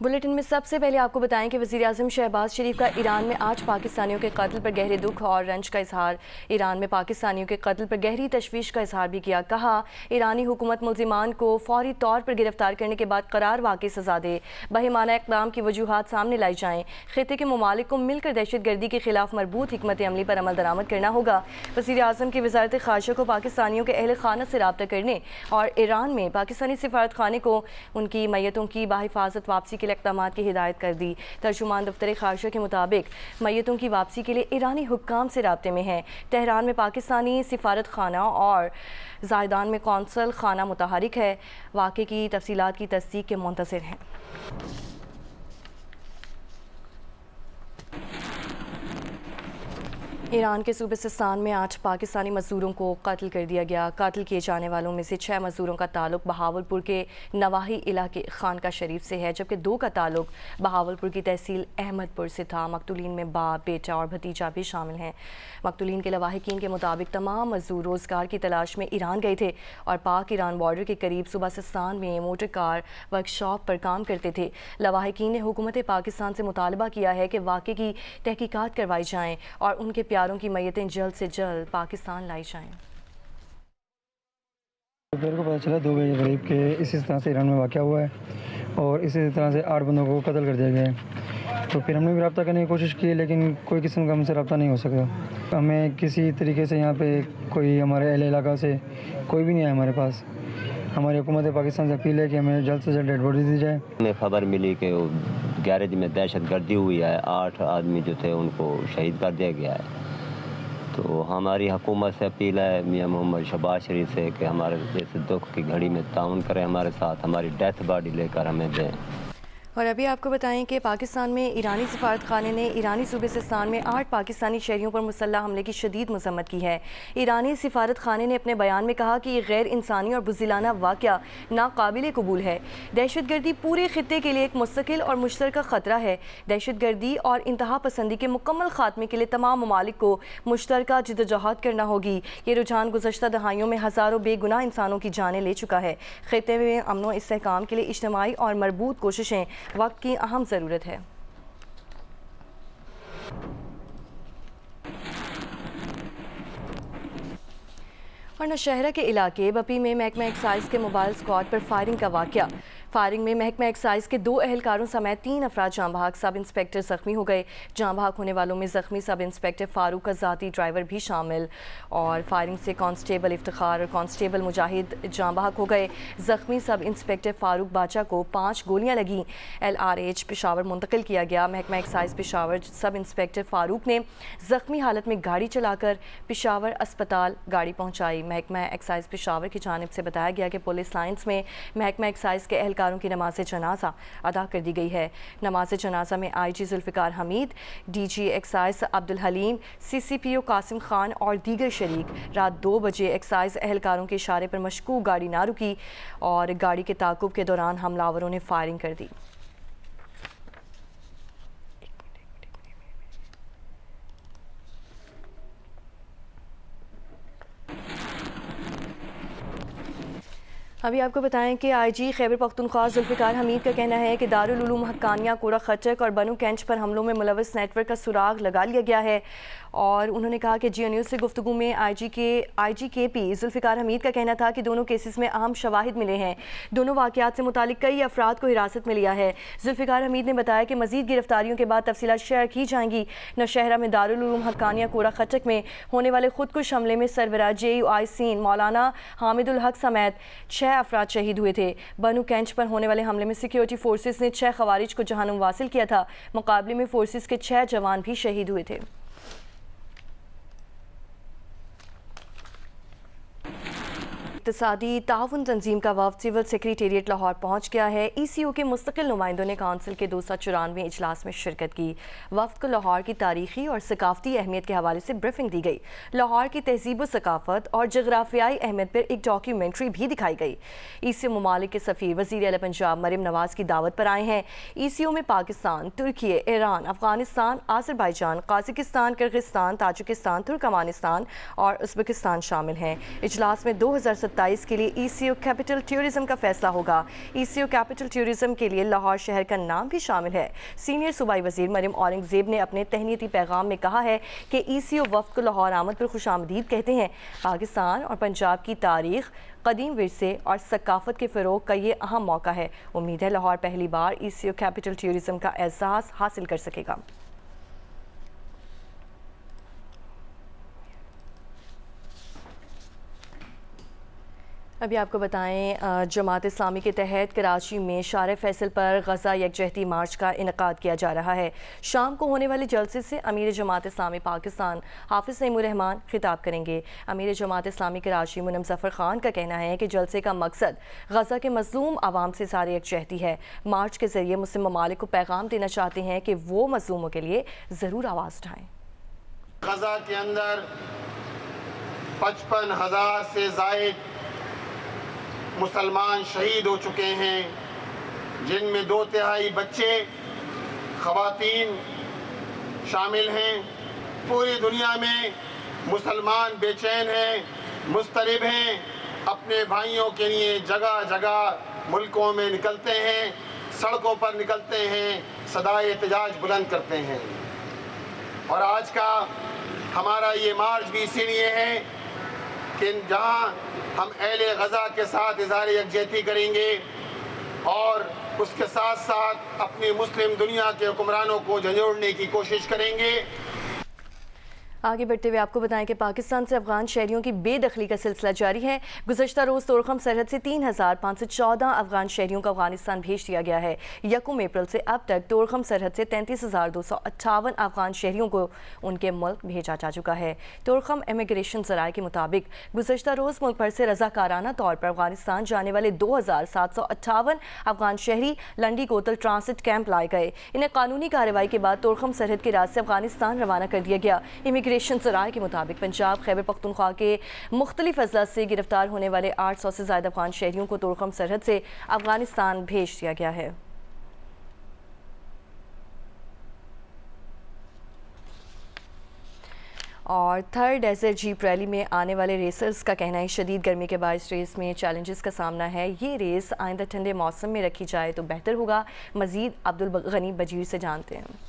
Bulletin میں سب سے پہلے آپ کو بتائیں کہ وزیر اعظم شہباز شریف کا ایران میں آج پاکستانیوں کے قتل پر گہرے دکھ اور رنج کا اظہار۔ ایران میں پاکستانیوں کے قتل پر گہری تشویش کا اظہار بھی کیا۔ کہا ایرانی حکومت ملزمان کو فوری طور پر گرفتار کرنے کے بعد قرار واقعی سزا دے، بہیمانہ اقدام کی وجوہات سامنے لائی جائیں۔ خطے کے ممالک کو مل کر دہشت گردی کے خلاف مربوط حکمت عملی پر عمل درآمد کرنا ہوگا۔ وزیر اعظم کی وزارت خارجہ کو پاکستانیوں کے اہل خانہ سے رابطہ کرنے اور ایران میں پاکستانی سفارت خانے کو ان کی میتوں کی بحفاظت واپسی کے لیے اقدامات کی ہدایت کر دی۔ ترجمان دفتر خارجہ کے مطابق میتوں کی واپسی کے لیے ایرانی حکام سے رابطے میں ہیں۔ تہران میں پاکستانی سفارت خانہ اور زائدان میں قونصل خانہ متحرک ہے، واقعے کی تفصیلات کی تصدیق کے منتظر ہیں۔ ایران کے صوبے سستان میں 8 پاکستانی مزدوروں کو قتل کر دیا گیا۔ قتل کیے جانے والوں میں سے 6 مزدوروں کا تعلق بہاولپور کے نواحی علاقے خانقاہ شریف سے ہے، جبکہ 2 کا تعلق بہاولپور کی تحصیل احمد پور سے تھا۔ مقتولین میں باپ، بیٹا اور بھتیجا بھی شامل ہیں۔ مقتولین کے لواحقین کے مطابق تمام مزدور روزگار کی تلاش میں ایران گئے تھے اور پاک ایران بارڈر کے قریب صوبہ سستان میں موٹر کار ورکشاپ پر کام کرتے تھے۔ لواحقین نے حکومت پاکستان سے مطالبہ کیا ہے کہ واقعے کی تحقیقات کروائی جائیں اور ان کے پیاروں کی میتیں جلد سے جلد پاکستان لائی جائیں۔ دوپہر کو پتہ چلا 2 بجے قریب کہ اسی طرح سے ایران میں واقعہ ہوا ہے اور اسی طرح سے 8 بندوں کو قتل کر دیا گیا ہے۔ تو پھر ہم نے بھی رابطہ کرنے کی کوشش کی، لیکن کوئی قسم کا ہم سے رابطہ نہیں ہو سکا۔ ہمیں کسی طریقے سے یہاں پہ کوئی ہمارے اہل علاقہ سے کوئی بھی نہیں آیا ہمارے پاس۔ ہماری حکومت پاکستان سے اپیل ہے کہ ہمیں جلد سے جلد ڈیڈ باڈی دی جائے۔ ہمیں خبر ملی کہ گیرج میں دہشت گردی ہوئی ہے، 8 آدمی جو تھے ان کو شہید کر دیا گیا ہے۔ تو ہماری حکومت سے اپیل ہے میاں محمد شہباز شریف سے کہ ہمارے اس دکھ کی گھڑی میں تعاون کریں، ہمارے ساتھ ہماری ڈیتھ باڈی لے کر ہمیں دیں۔ اور ابھی آپ کو بتائیں کہ پاکستان میں ایرانی سفارت خانے نے ایرانی صوبے سستان میں 8 پاکستانی شہریوں پر مسلح حملے کی شدید مذمت کی ہے۔ ایرانی سفارت خانے نے اپنے بیان میں کہا کہ یہ غیر انسانی اور بزدلانہ واقعہ ناقابل قبول ہے۔ دہشت گردی پورے خطے کے لیے ایک مستقل اور مشترکہ خطرہ ہے۔ دہشت گردی اور انتہا پسندی کے مکمل خاتمے کے لیے تمام ممالک کو مشترکہ جدوجہد کرنا ہوگی۔ یہ رجحان گزشتہ دہائیوں میں ہزاروں بے گناہ انسانوں کی جانیں لے چکا ہے۔ خطے میں امن و استحکام کے لیے اجتماعی اور مربوط کوششیں وقت کی اہم ضرورت ہے۔ اور نوشہرہ کے علاقے بپی میں محکمہ ایکسائز کے موبائل اسکواڈ پر فائرنگ کا واقعہ۔ فائرنگ میں محکمہ ایکسائز کے 2 اہلکاروں سمیت 3 افراد جاں بحق، سب انسپیکٹر زخمی ہو گئے۔ جاں بحق ہونے والوں میں زخمی سب انسپیکٹر فاروق کا ذاتی ڈرائیور بھی شامل۔ اور فائرنگ سے کانسٹیبل افتخار اور کانسٹیبل مجاہد جاں بحق ہو گئے۔ زخمی سب انسپیکٹر فاروق باچا کو 5 گولیاں لگیں۔ LRH پشاور منتقل کیا گیا۔ محکمہ ایکسائز پشاور سب انسپیکٹر فاروق نے زخمی حالت میں گاڑی چلا کر پشاور اسپتال گاڑی پہنچائی۔ محکمہ ایکسائز پشاور کی جانب سے بتایا گیا کہ پولیس لائنز میں محکمہ ایکسائز کے اہلکاروں کی نماز جنازہ ادا کر دی گئی ہے۔ نماز جنازہ میں IG Zulfiqar Hameed, DG excise Abdulhaleem, CCPO Qasim Khan اور دیگر شریک رات 2 بجے ایکسائز اہلکاروں کے اشارے پر مشکوک گاڑی نہ رکی اور گاڑی کے تعاقب کے دوران حملہ آوروں نے فائرنگ کر دی۔ ابھی آپ کو بتائیں کہ IG خیبر پختونخوا ذوالفقار حمید کا کہنا ہے کہ دارالعلوم حقانیہ کوڑا خٹک اور بنو کینچ پر حملوں میں ملوث نیٹ ورک کا سراغ لگا لیا گیا ہے۔ اور انہوں نے کہا کہ جیو نیوز سے گفتگو میں IG KP ذوالفقار حمید کا کہنا تھا کہ دونوں کیسز میں اہم شواہد ملے ہیں۔ دونوں واقعات سے متعلق کئی افراد کو حراست میں لیا ہے۔ ذوالفقار حمید نے بتایا کہ مزید گرفتاریوں کے بعد تفصیلات شیئر کی جائیں گی۔ نوشہرہ میں دارالعلوم حقانیہ کوڑا خٹک میں ہونے والے خودکش حملے میں سربراہ JUI سین مولانا حامد الحق سمیت 6 افراد شہید ہوئے تھے۔ بنو کینچ پر ہونے والے حملے میں سیکیورٹی فورسز نے 6 خوارج کو جہنم واصل کیا تھا۔ مقابلے میں فورسز کے 6 جوان بھی شہید ہوئے تھے۔ اقتصادی تعاون تنظیم کا وفد سول سیکریٹریٹ لاہور پہنچ گیا ہے۔ ECO کے مستقل نمائندوں نے کونسل کے 294 اجلاس میں شرکت کی۔ وفد کو لاہور کی تاریخی اور ثقافتی اہمیت کے حوالے سے بریفنگ دی گئی۔ لاہور کی تہذیب و ثقافت اور جغرافیائی اہمیت پر ایک ڈاکیومنٹری بھی دکھائی گئی۔ ECO ممالک کے سفیر وزیر اعلیٰ پنجاب مریم نواز کی دعوت پر آئے ہیں۔ ECO میں Pakistan, Turkiye, Iran, Afghanistan, Azerbaijan, Kazakhstan, Kyrgyzstan, Tajikistan, Turkmenistan اور ازبکستان شامل ہیں۔ اجلاس میں 2017 2027 کے لیے ECO कैपिटल टूरिज्म का फैसला होगा। ECO कैपिटल टूरिज्म के लिए लाहौर शहर का नाम भी शामिल है। सीनियर सूबाई वजीर मरियम औरंगजेब ने अपने तहनीती पैगाम में कहा है कि ECO वफ्द को लाहौर आमद पर खुशामदीद कहते हैं। पाकिस्तान और पंजाब की तारीख, कदीम विरसे और सकाफत के फ़रोग का ये अहम मौका है। उम्मीद है लाहौर पहली बार ECO कैपिटल टूरिज्म का एहसास हासिल कर सकेगा। अभी आपको बताएं, जमात इस्लामी के तहत कराची में शार फैसल पर गज़ा यकजहती मार्च का इनकाद किया जा रहा है। शाम को होने वाले जलसे से अमीर जमात इस्लामी पाकिस्तान हाफिज़ नईमुर रहमान खिताब करेंगे। अमीर जमात इस्लामी कराची मुनम ज़फ़र ख़ान का कहना है कि जलसे का मकसद गज़ा के मज़लूम आवाम से सार यकजहती है। मार्च के ज़रिए मुस्लिम ममालिक को पैगाम देना चाहते हैं कि वो मज़लूमों के लिए ज़रूर आवाज़ उठाएँ। गज़ा के अंदर 55,000 से ज़ायद मुसलमान शहीद हो चुके हैं, जिनमें 2/3 बच्चे, ख़वातीन शामिल हैं। पूरी दुनिया में मुसलमान बेचैन हैं, मुस्तरिब हैं, अपने भाइयों के लिए जगह जगह मुल्कों में निकलते हैं, सड़कों पर निकलते हैं, सदाए एहतजाज बुलंद करते हैं। और आज का हमारा ये मार्च भी इसीलिए है कि जहाँ हम अहले गज़ा के साथ इज़हार यकजहती करेंगे और उसके साथ साथ अपनी मुस्लिम दुनिया के हुक्मरानों को झंझोड़ने की कोशिश करेंगे। आगे बढ़ते हुए आपको बताएं कि पाकिस्तान से अफगान शहरियों की बेदखली का सिलसिला जारी है। गुज़श्ता रोज़ तोरखम सरहद से 3,514 अफगान शहरियों को अफगानिस्तान भेज दिया गया है। 1 अप्रैल से अब तक तोरखम सरहद से 33,258 अफगान शहरियों को उनके मुल्क भेजा जा चुका है। तोरखम इमिग्रेशन ज़राए के मुताबिक गुज़श्ता रोज़ मुल्क भर से रज़ाकाराना तौर पर अफगानिस्तान जाने वाले 2,758 अफगान शहरी लंडी कोतल ट्रांसिट कैंप लाए गए। इन्हें कानूनी कार्रवाई के बाद तोरखम सरहद के रास्ते अफगानिस्तान रवाना कर दिया गया। इमिग्रेशन ज़राए के मुताबिक पंजाब खैबर पख्तूनख्वा के मुख्तलिफ अजला से गिरफ्तार होने वाले 800 से ज़्यादा अफगान शहरियों को तोरखम सरहद से अफगानिस्तान भेज दिया गया है। और थर्ड डेजर्ट जीप रैली में आने वाले रेसर्स का कहना है शदीद गर्मी के बायस रेस में चैलेंजेस का सामना है। ये रेस आइंदा ठंडे मौसम में रखी जाए तो बेहतर होगा। मज़ीद अब्दुल गनी बजीर से जानते हैं।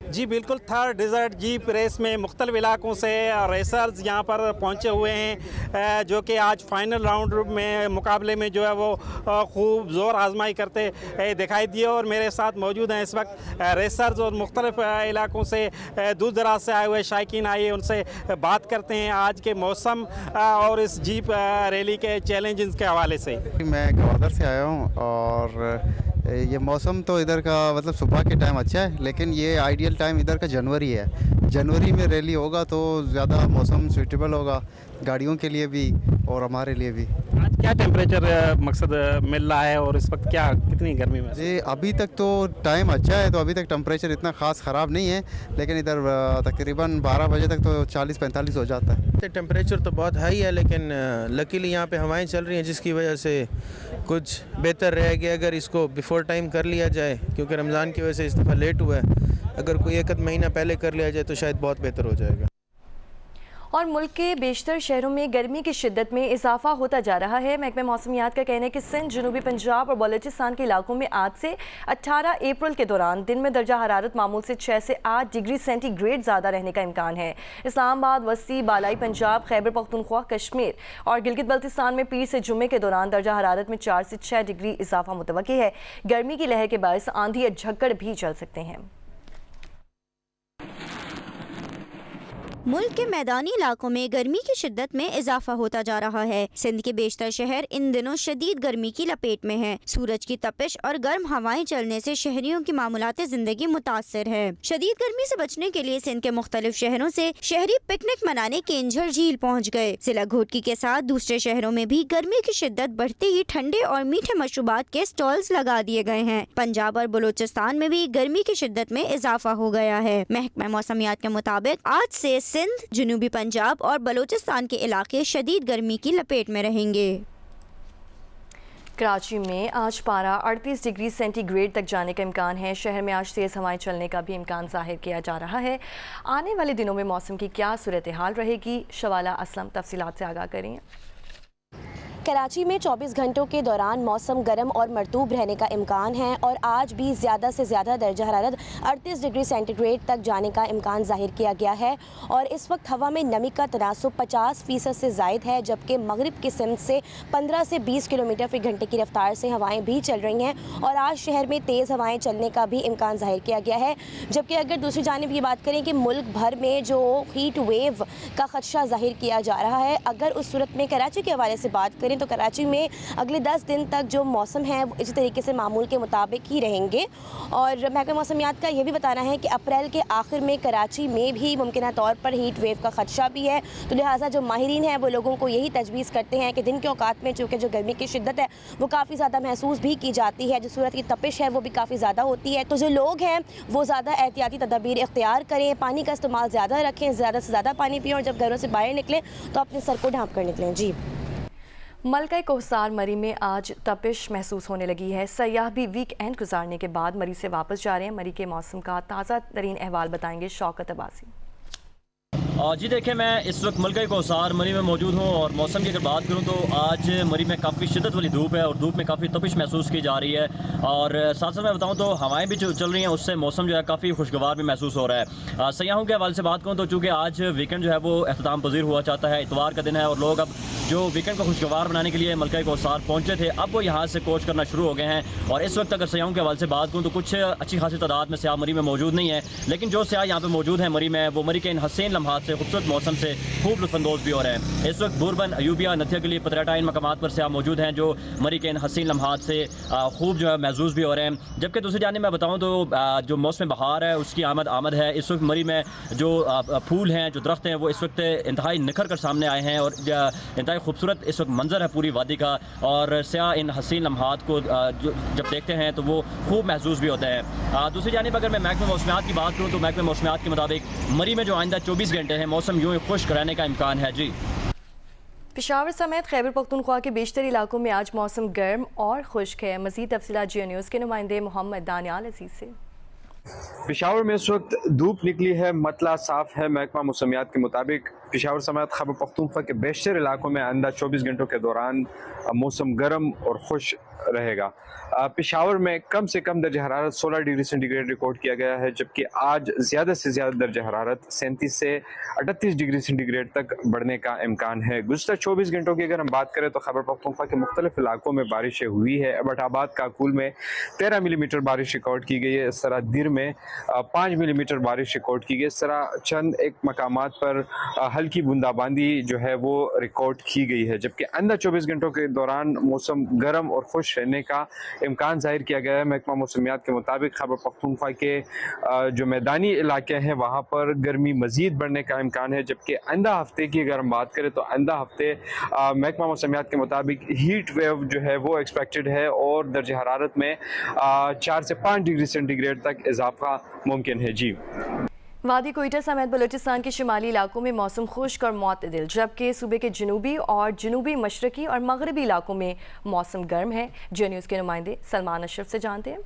जी बिल्कुल, थर्ड डेजर्ट जीप रेस में मुख्तलिफ इलाकों से रेसर्स यहाँ पर पहुँचे हुए हैं, जो कि आज फाइनल राउंड में मुकाबले में जो है वो खूब ज़ोर आजमाई करते दिखाई दिए। और मेरे साथ मौजूद हैं इस वक्त रेसर्स और मुख्तलिफ इलाकों से दूर दराज से आए हुए शायकीन। आइए उनसे बात करते हैं आज के मौसम और इस जीप रैली के चैलेंजेस के हवाले से। मैं गवादर से आया हूँ और ये मौसम तो इधर का मतलब सुबह के टाइम अच्छा है, लेकिन ये आइडियल टाइम इधर का जनवरी है। जनवरी में रैली होगा तो ज़्यादा मौसम सूटेबल होगा गाड़ियों के लिए भी और हमारे लिए भी। आज क्या टेम्परेचर मकसद मिल रहा है और इस वक्त क्या कितनी गर्मी में? जी अभी तक तो टाइम अच्छा है, तो अभी तक टेम्परेचर इतना ख़ास ख़राब नहीं है, लेकिन इधर तकरीबन 12 बजे तक तो 40-45 हो जाता है। टेम्परेचर तो बहुत हाई है, लेकिन लकीली यहाँ पे हवाएं चल रही हैं, जिसकी वजह से कुछ बेहतर रहेगी अगर इसको बिफोर टाइम कर लिया जाए, क्योंकि रमज़ान की वजह से इस दफ़ा लेट हुआ है। अगर कोई 1 महीना पहले कर लिया जाए तो शायद बहुत बेहतर हो जाएगा। और मुल्क के बेशतर शहरों में गर्मी की शिद्दत में इजाफा होता जा रहा है। महकमे मौसमियात का कहना है कि सिंध, जनूबी पंजाब और बलूचिस्तान के इलाकों में आज से 18 अप्रैल के दौरान दिन में दर्जा हरारत मामूल से 6 से 8 डिग्री सेंटीग्रेड ज़्यादा रहने का इम्कान है। इस्लामाबाद, वस्ती, बालाई पंजाब, खैबर पख्तूनख्वा, कश्मीर और गिलगित बल्तिस्तान में पीर से जुम्मे के दौरान दर्जा हरारत में 4 से 6 डिग्री इजाफा मुतवक्की है। गर्मी की लहर के बायस आंधी या झक्कड़ भी चल सकते हैं। मुल्क के मैदानी इलाकों में गर्मी की शिद्दत में इजाफा होता जा रहा है। सिंध के बेशतर शहर इन दिनों शदीद गर्मी की लपेट में हैं। सूरज की तपिश और गर्म हवाएं चलने से शहरियों की मामूलात जिंदगी मुतासर है। शदीद गर्मी से बचने के लिए सिंध के मुख्तलिफ शहरों से शहरी पिकनिक मनाने केंझर झील पहुँच गए। जिला घोटकी के साथ दूसरे शहरों में भी गर्मी की शिद्दत बढ़ते ही ठंडे और मीठे मशरूबात के स्टॉल्स लगा दिए गए हैं। पंजाब और बलूचिस्तान में भी गर्मी की शिद्दत में इजाफा हो गया है। महकमा मौसमियात के मुताबिक आज से सिंध, जनूबी पंजाब और बलूचिस्तान के इलाके शदीद गर्मी की लपेट में रहेंगे। कराची में आज पारा 38 डिग्री सेंटीग्रेड तक जाने का इम्कान है। शहर में आज तेज़ हवाएं चलने का भी इम्कान जाहिर किया जा रहा है। आने वाले दिनों में मौसम की क्या सूरत हाल रहेगी, शवाला असलम तफसीलात से आगाह करें। कराची में 24 घंटों के दौरान मौसम गर्म और मरतूब रहने का इम्कान है और आज भी ज़्यादा से ज़्यादा दर्जा हरारत 38 डिग्री सेंटीग्रेड तक जाने का इम्कान ज़ाहिर किया गया है और इस वक्त हवा में नमी का तनासुब 50% से ज़ायद है, जबकि मगरिब की सिमत से 15 से 20 किलोमीटर फ़ी घंटे की रफ्तार से हवाएं भी चल रही हैं और आज शहर में तेज़ हवाएं चलने का भी इम्कान ज़ाहिर किया गया है। जबकि अगर दूसरी जानिब ये बात करें कि मुल्क भर में जो हीट वेव का ख़दशा ज़ाहिर किया जा रहा है, अगर उस सूरत में कराची के हवाले से बात करें तो कराची में अगले 10 दिन तक जो मौसम है इसी तरीके से मामूल के मुताबिक ही रहेंगे और महकमा मौसमियात का यह भी बताना है कि अप्रैल के आखिर में कराची में भी मुमकिन तौर पर हीट वेव का खदशा भी है। तो लिहाजा जो माहिरीन हैं वो लोगों को यही तजवीज़ करते हैं कि दिन के औकात में चूँकि जो गर्मी की शिद्दत है वो काफ़ी ज़्यादा महसूस भी की जाती है, जो सूरत की तपिश है वो भी काफ़ी ज़्यादा होती है। तो जो लोग हैं वो ज़्यादा एहतियाती तदबीर इख्तियार करें, पानी का इस्तेमाल ज़्यादा रखें, ज़्यादा से ज़्यादा पानी पिएं और जब घरों से बाहर निकलें तो अपने सर को ढाँप कर निकलें। जी, मलका कोहसार मरी में आज तपिश महसूस होने लगी है। सयाह भी वीक एंड गुजारने के बाद मरी से वापस जा रहे हैं। मरी के मौसम का ताज़ा तरीन अहवाल बताएंगे शौकत अब्बासी। जी देखें, मैं इस वक्त मलका कोहसार मरी में मौजूद हूँ और मौसम की अगर बात करूँ तो आज मरी में काफ़ी शिद्दत वाली धूप है और धूप में काफ़ी तपिश महसूस की जा रही है और साथ साथ मैं बताऊँ तो हवाएं भी जो चल रही हैं उससे मौसम जो है काफ़ी खुशगवार भी महसूस हो रहा है। सयाहों के हवाले से बात करूँ तो चूँकि आज वीकेंड जो है वो अख्ताम पजीर हुआ चाहता है, इतवार का दिन है और लोग अब जो वीकेंड को खुशगवार बनाने के लिए मलका कोहसार पहुँचे थे अब वो यहाँ से कोच करना शुरू हो गए हैं और इस वक्त अगर सयाहों के हवाले से बात करूँ तो कुछ अच्छी खासी तादाद में सयाह मरी में मौजूद नहीं है, लेकिन जो सयाह यहाँ पर मौजूद हैं मरी में वो मरी के इन हसीन लम्हात से खूबसूरत मौसम से खूब लुत्फानंदोज़ भी हो रहे हैं। इस वक्त बुरबन, अयूबिया, नथिया के लिए पतराटा इन मकामात पर सयाह मौजूद हैं जो मरी के इन हसीन लम्हात से खूब जो है महसूस भी हो रहे हैं। जबकि दूसरी जानिब मैं बताऊँ तो जो मौसम बहार है उसकी आमद है। इस वक्त मरी में जो फूल हैं, जो दरख्त हैं वो इस वक्त इंतहाई निखर कर सामने आए हैं और इंतहाई खूबसूरत इस वक्त मंजर है पूरी वादी का और सयाह इन हसीन लम्हात को जब देखते हैं तो वो खूब महसूस भी होता है। दूसरी जानिब अगर मैं महकमा मौसमियात की बात करूँ तो महकमा मौसमियात के मुताबिक मरी में जो आइंदा 24 घंटे हैं मौसम यूँ ही खुश्क रहने का इम्कान है। जी, पेशावर समेत खैबर पख्तूनख्वा के बेशतर इलाकों में आज मौसम गर्म और खुश्क है। मज़ीद तफसीलात जियो न्यूज़ के नुमाइंदे मोहम्मद दानियाल अजीज़ से। पेशावर में इस वक्त धूप निकली है, मतला साफ है। महकमा मौसमियात के मुताबिक पेशावर समेत खैबर पख्तूनख्वा के बेशतर इलाकों में आइंदा 24 घंटों के दौरान मौसम गर्म और खुश रहेगा। पेशावर में कम से कम दर्जा हरारत 16 डिग्री सेंटीग्रेड रिकॉर्ड किया गया है, जबकि आज ज़्यादा से ज़्यादा दर्जा हरारत 37 से 38 डिग्री सेंटीग्रेड तक बढ़ने का इम्कान है। गुज़श्ता 24 घंटों की अगर हम बात करें तो खैबर पख्तूनख्वा के मुख्तलिफ इलाकों में बारिशें हुई है। एबटाबाद काकुल में 13 मिलीमीटर बारिश रिकॉर्ड की गई है। इस तरह दिर में 5 मिलीमीटर बारिश रिकॉर्ड की गई। इस तरह चंद एक मकामात पर हल्की बूंदाबांदी जो है वो रिकॉर्ड की गई है, जबकि आइंदा 24 घंटों के दौरान मौसम गर्म और खुश रहने का इम्कान जाहिर किया गया है। महकमा मौसमियात के मुताबिक खैबर पख्तूनख्वा के जो मैदानी इलाके हैं वहाँ पर गर्मी मज़ीद बढ़ने का इम्कान है, जबकि आइंदा हफ्ते की अगर हम बात करें तो आइंदा हफ्ते महकमा मौसमियात के मुताबिक हीट वेव जो है वो एक्सपेक्टेड है और दर्जा हरारत में 4 से 5 डिग्री सेंटीग्रेड तक इजाफा मुमकिन है। जी, वादी कोयटा समेत बलूचिस्तान के शुमाली इलाकों में मौसम खुश्क और मुतदिल, जबकि सूबे के जनूबी और जनूबी मशरकी और मगरबी इलाकों में मौसम गर्म है। जियो न्यूज़ के नुमाइंदे सलमान अशरफ से जानते हैं।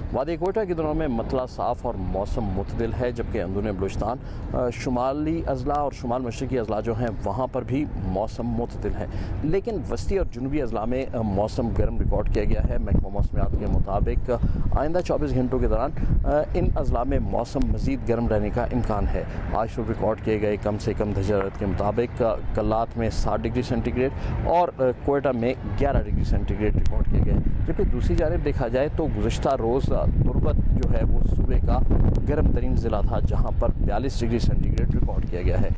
वादी कोयटा के दिनों में मतला साफ़ और मौसम मुतदिल है, जबकि अंदरूनी बलूचिस्तान शुमाली अजला और शुमाल मशरकी अजला जो हैं वहाँ पर भी मौसम मुतदिल है, लेकिन वस्ती और जनूबी अजला में मौसम गर्म रिकॉर्ड किया गया है। महकमा मौसमियात के मुताबिक आइंदा 24 घंटों के दौरान इन अजला में मौसम मज़ीद गर्म रहने का इम्कान है। आज सुबह रिकॉर्ड किए गए कम से कम दर्जा हरारत के मुताबिक कल्लात में 7 डिग्री सेंटीग्रेड और कोयटा में 11 डिग्री सेंटीग्रेड रिकॉर्ड किए गए, जबकि दूसरी जानिब देखा जाए तो गुज़श्ता रोज़ तुर्बत जो है वो सूबे का गर्म तरीन ज़िला था, जहाँ पर 42 डिग्री सेंटीग्रेड रिकॉर्ड किया गया है।